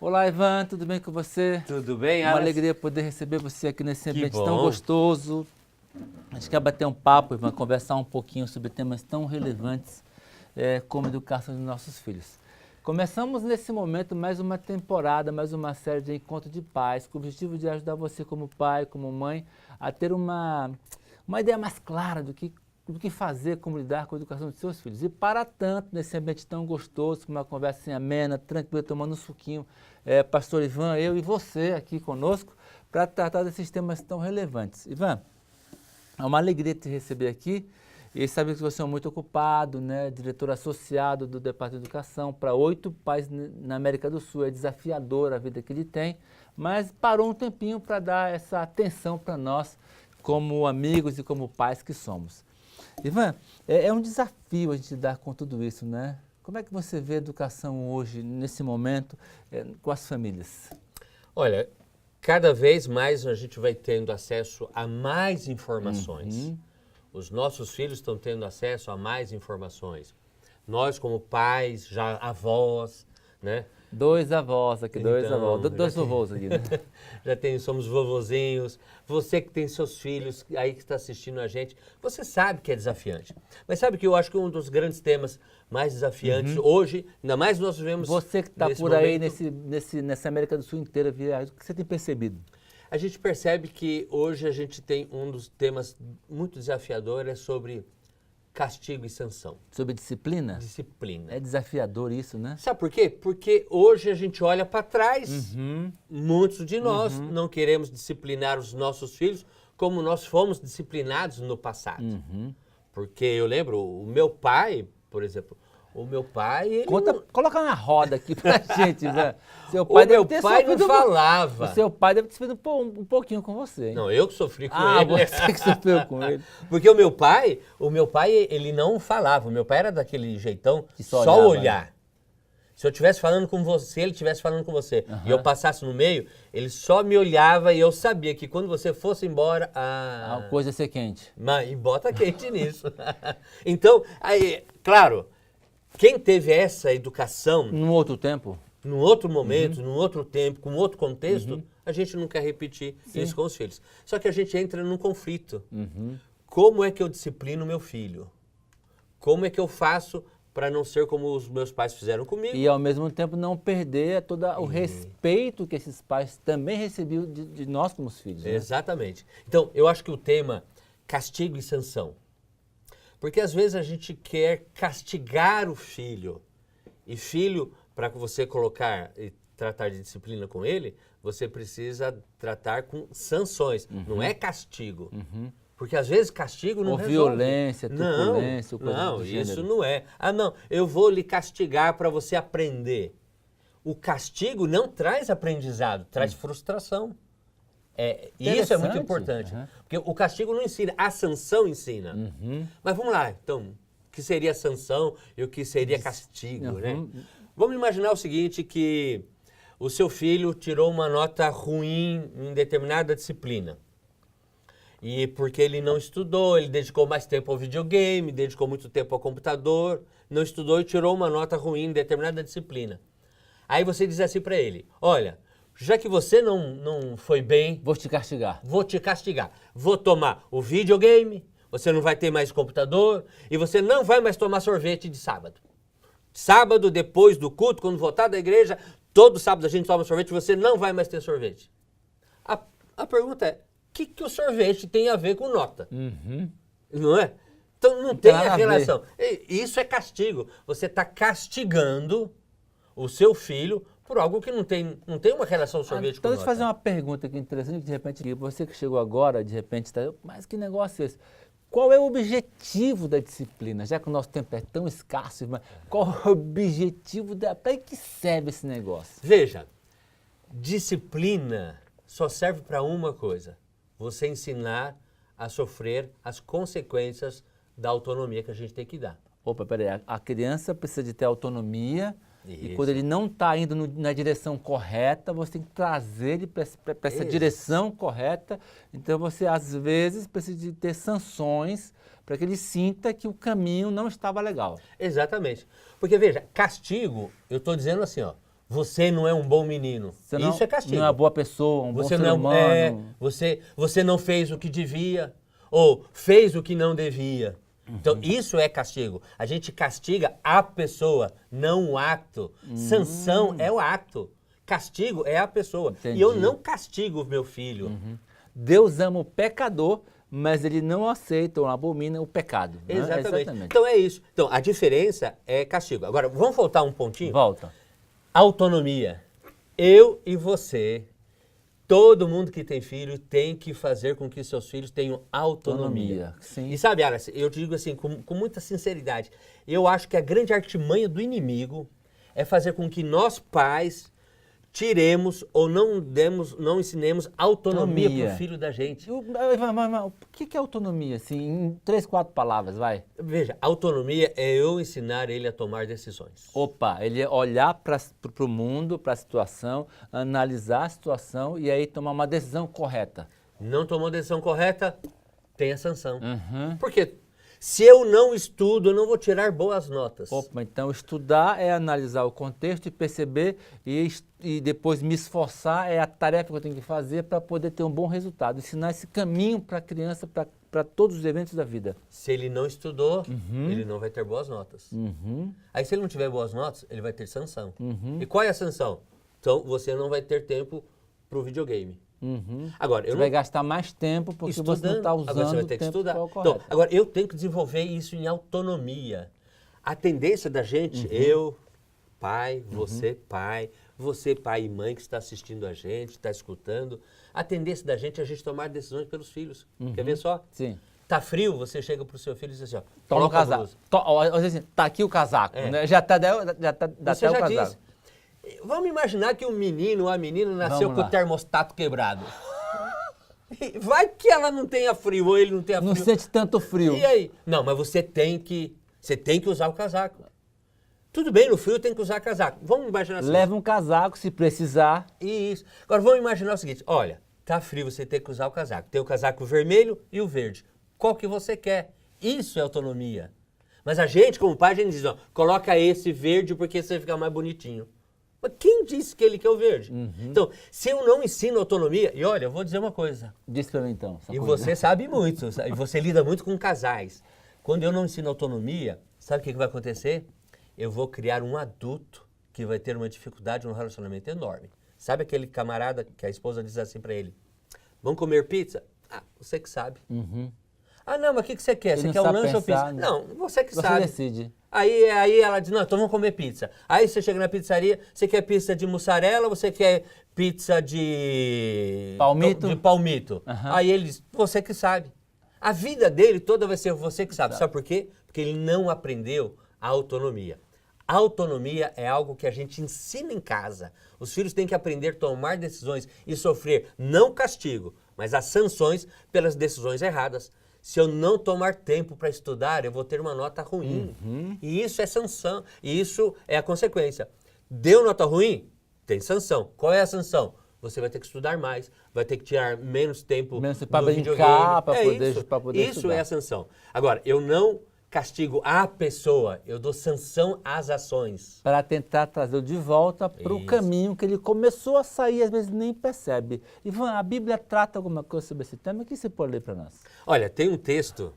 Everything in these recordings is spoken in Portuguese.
Olá, Ivan, tudo bem com você? Tudo bem, Uma Alex? alegria poder receber você aqui nesse ambiente bom. tão gostoso. A gente quer bater um papo, Ivan, conversar um pouquinho sobre temas tão relevantes como a educação dos nossos filhos. Começamos nesse momento mais uma temporada, mais uma série de encontro de pais, com o objetivo de ajudar você como pai, como mãe, a ter uma ideia mais clara do que fazer, como lidar com a educação dos seus filhos. E para tanto, nesse ambiente tão gostoso, com uma conversa assim, amena, tranquila, tomando um suquinho, Pastor Ivan, eu e você aqui conosco, para tratar desses temas tão relevantes. Ivan, é uma alegria te receber aqui e saber que você é muito ocupado, né? Diretor associado do Departamento de Educação para 8 pais na América do Sul. É desafiador a vida que ele tem, mas parou um tempinho para dar essa atenção para nós, como amigos e como pais que somos. Ivan, é um desafio a gente lidar com tudo isso, né? Como é que você vê a educação hoje, nesse momento, com as famílias? Olha, cada vez mais a gente vai tendo acesso a mais informações. Os nossos filhos estão tendo acesso a mais informações. Nós, como pais, já avós, né? 2 avós aqui, dois Então, avós, dois vovôs aqui, né? somos vovozinhos. Você que tem seus filhos aí que está assistindo a gente, você sabe que é desafiante. Mas sabe que eu acho que um dos grandes temas mais desafiantes hoje, ainda mais nós vivemos... Você que está por aí nessa América do Sul inteira, o que você tem percebido? A gente percebe que hoje a gente tem um dos temas muito desafiadores é sobre castigo e sanção. Sobre disciplina? Disciplina. É desafiador isso, né? Sabe por quê? Porque hoje a gente olha para trás. Muitos de nós não queremos disciplinar os nossos filhos como nós fomos disciplinados no passado. Porque eu lembro, o meu pai, por exemplo, ele... Coloca na roda aqui pra gente, Ivan. O meu pai não falava. O seu pai deve ter sofrido um pouquinho com você, hein? Não, eu que sofri com ele. Você que sofreu com ele. Porque o meu pai, ele não falava. O meu pai era daquele jeitão, só olhava, olhar. né? Se eu estivesse falando com você, ele estivesse falando com você, e eu passasse no meio, ele só me olhava e eu sabia que quando você fosse embora... A coisa ia ser quente. E bota quente nisso. Então, aí, claro, quem teve essa educação... Num outro tempo? Num outro momento, num outro tempo, com outro contexto, a gente não quer repetir isso com os filhos. Só que a gente entra num conflito. Como é que eu disciplino meu filho? Como é que eu faço para não ser como os meus pais fizeram comigo? E ao mesmo tempo não perder todo o respeito que esses pais também recebiam de nós como os filhos. Né? Exatamente. Então, eu acho que o tema castigo e sanção. Porque às vezes a gente quer castigar o filho. E filho, para você colocar e tratar de disciplina com ele, você precisa tratar com sanções. Não é castigo. Porque às vezes castigo não resolve. Violência, truculência, não, do gênero. isso não é. Não, eu vou lhe castigar para você aprender. O castigo não traz aprendizado, traz frustração. Isso é muito importante. Porque o castigo não ensina, a sanção ensina. Mas vamos lá, então, o que seria sanção e o que seria castigo, né? Vamos imaginar o seguinte, que o seu filho tirou uma nota ruim em determinada disciplina. E porque ele não estudou, ele dedicou mais tempo ao videogame, dedicou muito tempo ao computador, não estudou e tirou uma nota ruim em determinada disciplina. Aí você diz assim para ele, olha, já que você não foi bem... Vou te castigar. Vou te castigar. Vou tomar o videogame, você não vai ter mais computador e você não vai mais tomar sorvete de sábado. Sábado, depois do culto, quando voltar da igreja, todo sábado a gente toma sorvete, você não vai mais ter sorvete. A pergunta é, o que o sorvete tem a ver com nota? Não é? Então não tem a relação. Isso é castigo. Você está castigando o seu filho por algo que não tem uma relação sorvete com nota. Então deixa eu fazer uma pergunta aqui interessante, que de repente, você que chegou agora, de repente está... Mas que negócio é esse? Qual é o objetivo da disciplina? Já que o nosso tempo é tão escasso, mas qual é o objetivo para que serve esse negócio? Veja, disciplina só serve para uma coisa. Você ensinar a sofrer as consequências da autonomia que a gente tem que dar. Opa, peraí, a criança precisa de ter autonomia Isso. e quando ele não está indo na direção correta, você tem que trazer ele para essa direção correta. Então você, às vezes, precisa de ter sanções para que ele sinta que o caminho não estava legal. Exatamente. Porque, veja, castigo, eu estou dizendo assim, ó, você não é um bom menino. Isso é castigo. Não é uma boa pessoa, bom ser humano. Você não fez o que devia, ou fez o que não devia. Então, isso é castigo. A gente castiga a pessoa, não o ato. Sanção é o ato. Castigo é a pessoa. Entendi. E eu não castigo o meu filho. Deus ama o pecador, mas ele não aceita ou abomina o pecado. Né? Exatamente. Então é isso. Então, a diferença é castigo. Agora, vamos voltar um pontinho? Volta. Autonomia. Eu e você, todo mundo que tem filho, tem que fazer com que seus filhos tenham autonomia. Sim. E sabe, Ara, eu te digo assim, com muita sinceridade, eu acho que a grande artimanha do inimigo é fazer com que nós, pais, tiremos ou não ensinemos autonomia para o filho da gente. O que é autonomia, assim, em 3, 4 palavras, vai? Veja, autonomia é eu ensinar ele a tomar decisões. Opa, ele é olhar para o mundo, para a situação, analisar a situação e aí tomar uma decisão correta. Não tomou a decisão correta, tem a sanção. Uhum. Porque se eu não estudo, eu não vou tirar boas notas. Opa, então estudar é analisar o contexto e perceber e depois me esforçar é a tarefa que eu tenho que fazer para poder ter um bom resultado. Ensinar esse caminho para a criança, para todos os eventos da vida. Se ele não estudou, ele não vai ter boas notas. Aí se ele não tiver boas notas, ele vai ter sanção. E qual é a sanção? Então você não vai ter tempo para o videogame. Agora, Você vai gastar mais tempo porque estudando, você não está usando agora você vai ter o que tempo estudar. correto. Então, agora, eu tenho que desenvolver isso em autonomia. A tendência da gente, eu, pai, você, pai e mãe que está assistindo a gente, está escutando, a tendência da gente é a gente tomar decisões pelos filhos. Quer ver só? Sim. Tá frio, você chega pro seu filho e diz assim, ó, Toma o coloca a casaco. blusa. Assim, tá aqui o casaco, É. né? Já tá Você até o já casaco. disse. Vamos imaginar que um menino ou a menina nasceu Vamos com lá. o termostato quebrado. Vai que ela não tenha frio ou ele não tenha frio. Não sente tanto frio. E aí? Não, mas você tem que usar o casaco. Tudo bem, no frio tem que usar casaco. Vamos imaginar assim. Leva um casaco se precisar. Isso. Agora vamos imaginar o seguinte, olha, tá frio, você tem que usar o casaco. Tem o casaco vermelho e o verde. Qual que você quer? Isso é autonomia. Mas a gente, como pai, a gente diz, ó, coloca esse verde porque você fica mais bonitinho. Mas quem disse que ele quer o verde? Então, se eu não ensino autonomia, e olha, eu vou dizer uma coisa. Diz pra mim então. E você sabe muito, e você lida muito com casais. Quando eu não ensino autonomia, sabe o que vai acontecer? Eu vou criar um adulto que vai ter uma dificuldade no relacionamento enorme. Sabe aquele camarada que a esposa diz assim pra ele, vamos comer pizza? Ah, você que sabe. Ah, não, mas o que você quer? Você quer um lanche ou pizza? Não, você que sabe. Você decide. Aí ela diz, não, então vamos comer pizza. Aí você chega na pizzaria, você quer pizza de mussarela ou você quer pizza de... Palmito? De palmito. Aí ele diz, você que sabe. A vida dele toda vai ser você que sabe. Sabe por quê? Porque ele não aprendeu a autonomia. A autonomia é algo que a gente ensina em casa. Os filhos têm que aprender a tomar decisões e sofrer, não castigo, mas as sanções pelas decisões erradas. Se eu não tomar tempo para estudar, eu vou ter uma nota ruim. E isso é sanção, e isso é a consequência. Deu nota ruim? Tem sanção. Qual é a sanção? Você vai ter que estudar mais, vai ter que tirar menos tempo para no brincar, para poder isso estudar. é a sanção. Agora, eu não castigo a pessoa, eu dou sanção às ações. Para tentar trazê-lo de volta para o caminho que ele começou a sair, às vezes nem percebe. Ivan, a Bíblia trata alguma coisa sobre esse tema? O que você pode ler para nós? Olha, tem um texto,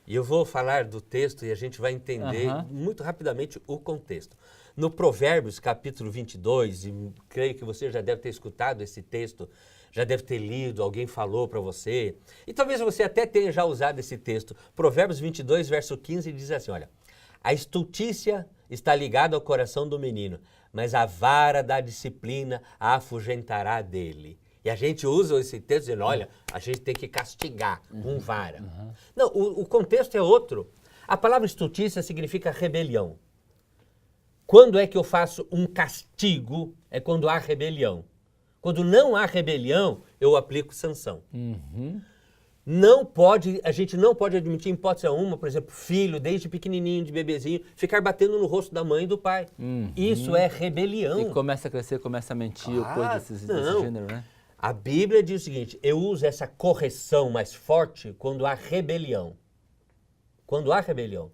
e eu vou falar do texto e a gente vai entender muito rapidamente o contexto. No Provérbios, capítulo 22, e creio que você já deve ter escutado esse texto, já deve ter lido, alguém falou para você, e talvez você até tenha já usado esse texto. Provérbios 22, verso 15, diz assim, olha, a estultícia está ligada ao coração do menino, mas a vara da disciplina a afugentará dele. E a gente usa esse texto dizendo, olha, a gente tem que castigar com vara. Não, o contexto é outro. A palavra estultícia significa rebelião. Quando é que eu faço um castigo? É quando há rebelião. Quando não há rebelião, eu aplico sanção. Não pode, a gente não pode admitir, em hipótese alguma, por exemplo, filho, desde pequenininho, de bebezinho, ficar batendo no rosto da mãe e do pai. Isso é rebelião. E começa a crescer, começa a mentir, ou coisa desse gênero, né? A Bíblia diz o seguinte, eu uso essa correção mais forte quando há rebelião. Quando há rebelião.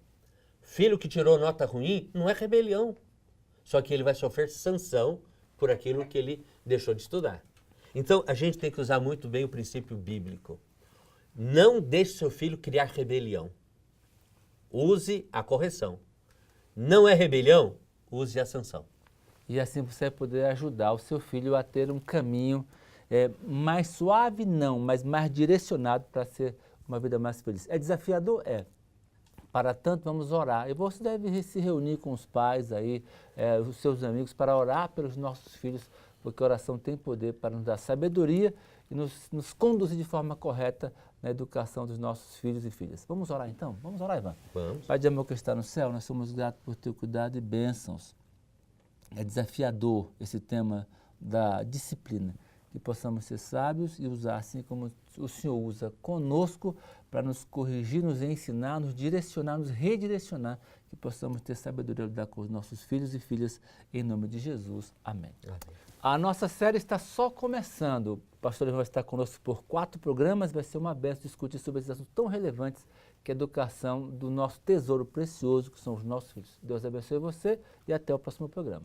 Filho que tirou nota ruim, não é rebelião. Só que ele vai sofrer sanção por aquilo que ele deixou de estudar. Então, a gente tem que usar muito bem o princípio bíblico. Não deixe seu filho criar rebelião. Use a correção. Não é rebelião? Use a sanção. E assim você vai poder ajudar o seu filho a ter um caminho mais suave, não, mas mais direcionado para ser uma vida mais feliz. É desafiador? É. Para tanto, vamos orar. E você deve se reunir com os pais aí, os seus amigos, para orar pelos nossos filhos, porque a oração tem poder para nos dar sabedoria e nos conduzir de forma correta na educação dos nossos filhos e filhas. Vamos orar então? Vamos orar, Ivan? Vamos. Pai de amor que está no céu, nós somos gratos por teu cuidado e bênçãos. É desafiador esse tema da disciplina, que possamos ser sábios e usar assim como o Senhor usa conosco para nos corrigir, nos ensinar, nos direcionar, nos redirecionar, que possamos ter sabedoria de lidar com os nossos filhos e filhas, em nome de Jesus. Amém. Amém. A nossa série está só começando. O pastor Ivan vai estar conosco por 4 programas, vai ser uma benção discutir sobre esses assuntos tão relevantes que é a educação do nosso tesouro precioso, que são os nossos filhos. Deus abençoe você e até o próximo programa.